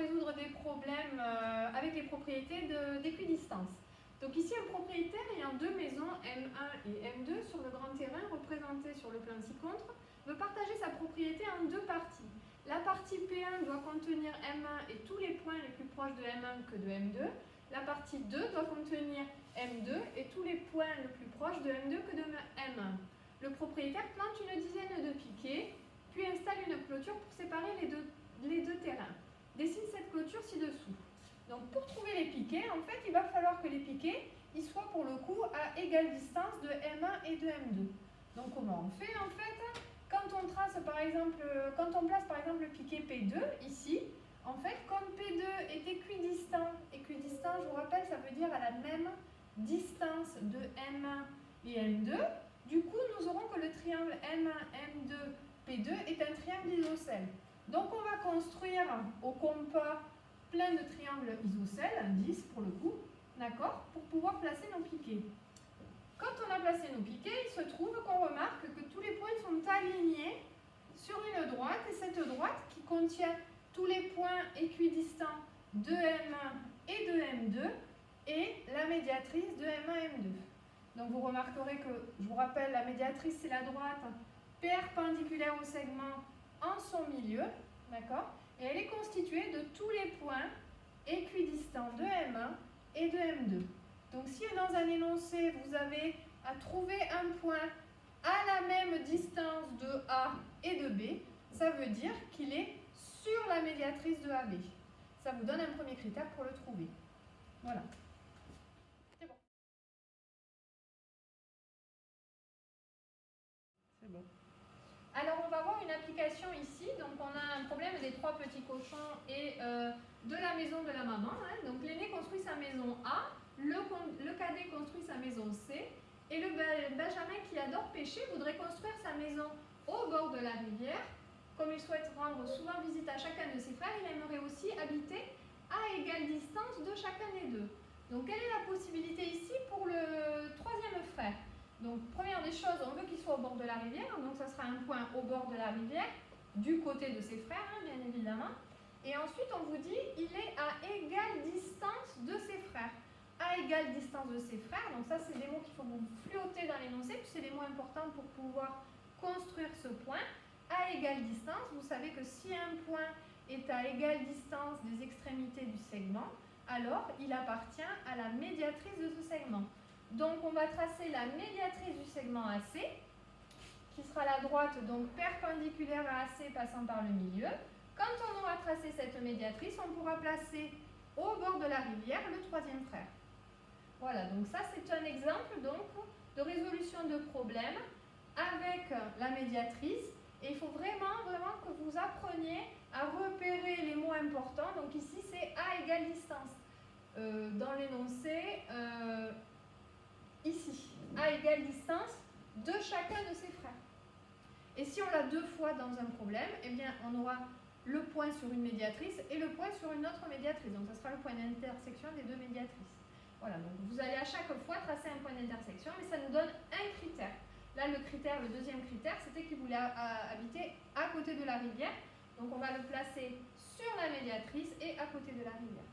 résoudre des problèmes avec les propriétés d'équidistance. Donc ici, un propriétaire ayant deux maisons M1 et M2 sur le grand terrain représenté sur le plan ci-contre veut partager sa propriété en deux parties. La partie P1 doit contenir M1 et tous les points les plus proches de M1 que de M2. La partie 2 doit contenir M2 et tous les points les plus proches de M2 que de M1. Le propriétaire plante une dizaine de piquets, puis installe une clôture pour séparer les deux terrains. Dessine cette clôture ci-dessous. Donc pour trouver les piquets, en fait, il va falloir que les piquets ils soient pour le coup à égale distance de M1 et de M2. Donc comment on fait en fait? Quand on place par exemple le piquet P2 ici, en fait, comme P2 est équidistant, je vous rappelle, ça veut dire à la même distance de M1 et M2, du coup, nous aurons que le triangle M1, M2, P2 est un triangle isocèle. Donc, on va construire au compas plein de triangles isocèles, 10 pour le coup, d'accord, pour pouvoir placer nos piquets. Quand on a placé nos piquets, il se trouve qu'on remarque que tous les points sont alignés sur une droite, et cette droite qui contient tous les points équidistants de M1 et de M2 est la médiatrice de M1 et M2. Donc vous remarquerez que, je vous rappelle, la médiatrice c'est la droite perpendiculaire au segment en son milieu, d'accord, et elle est constituée de tous les points équidistants de M1 et de M2. Donc si dans un énoncé, vous avez à trouver un point à la même distance de A et de B, ça veut dire qu'il est sur la médiatrice de AB. Ça vous donne un premier critère pour le trouver. Voilà. C'est bon. C'est bon. Alors on va voir une application ici. Donc on a un problème des trois petits cochons et de la maison de la maman. Hein. Donc l'aîné construit sa maison A, le cadet construit sa maison C, et le Benjamin qui adore pêcher voudrait construire sa maison au bord de la rivière. Comme il souhaite rendre souvent visite à chacun de ses frères, il aimerait aussi habiter à égale distance de chacun des deux. Donc quelle est la possibilité ici pour le troisième frère? Donc première des choses, on veut qu'il soit au bord de la rivière, donc ça sera un point au bord de la rivière, du côté de ses frères, hein, bien évidemment. Et ensuite on vous dit, il est à égale distance de ses frères. À égale distance de ses frères, donc ça c'est des mots qu'il faut vous flotter dans l'énoncé, puis c'est des mots importants pour pouvoir construire ce point. À égale distance, vous savez que si un point est à égale distance des extrémités du segment, alors il appartient à la médiatrice de ce segment. Donc on va tracer la médiatrice du segment AC, qui sera la droite donc perpendiculaire à AC passant par le milieu. Quand on aura tracé cette médiatrice, on pourra placer au bord de la rivière le troisième frère. Voilà, donc ça c'est un exemple donc, de résolution de problème avec la médiatrice. Et il faut vraiment que vous appreniez à repérer les mots importants. Donc ici c'est à égale distance. Dans l'énoncé, ici, à égale distance de chacun de ses frères. Et si on l'a deux fois dans un problème, eh bien on aura le point sur une médiatrice et le point sur une autre médiatrice. Donc ce sera le point d'intersection des deux médiatrices. Voilà, donc vous allez à chaque fois tracer un point d'intersection, mais ça nous donne un critère. Là, le deuxième critère, c'était qu'il voulait habiter à côté de la rivière. Donc on va le placer sur la médiatrice et à côté de la rivière.